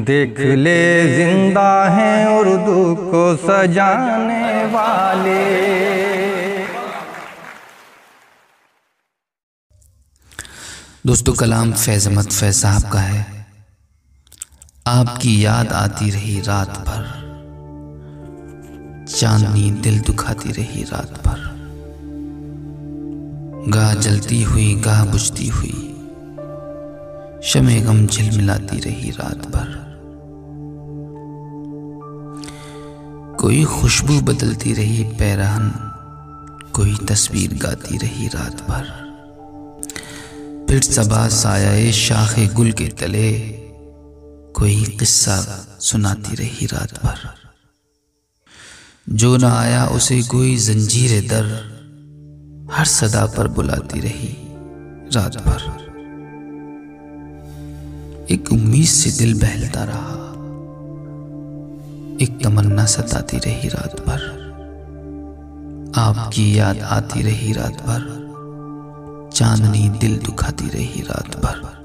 देख ले जिंदा हैं उर्दू को सजाने वाले। दोस्तों, कलाम फैज़ अहमद फैज़ साहब का है। आपकी याद आती रही रात भर, चांदनी दिल दुखाती रही रात भर। गाह जलती हुई गाह बुझती हुई, शमे गम झिलमिलाती रही रात भर। कोई खुशबू बदलती रही पैरहन, कोई तस्वीर गाती रही रात भर। फिर सबा साया शाखे गुल के तले, कोई किस्सा सुनाती रही रात भर। जो न आया उसे कोई जंजीरे दर, हर सदा पर बुलाती रही रात भर। एक उम्मीद से दिल बहलता रहा, एक तमन्ना सताती रही रात भर। आपकी याद आती रही रात भर, चांदनी दिल दुखाती रही रात भर।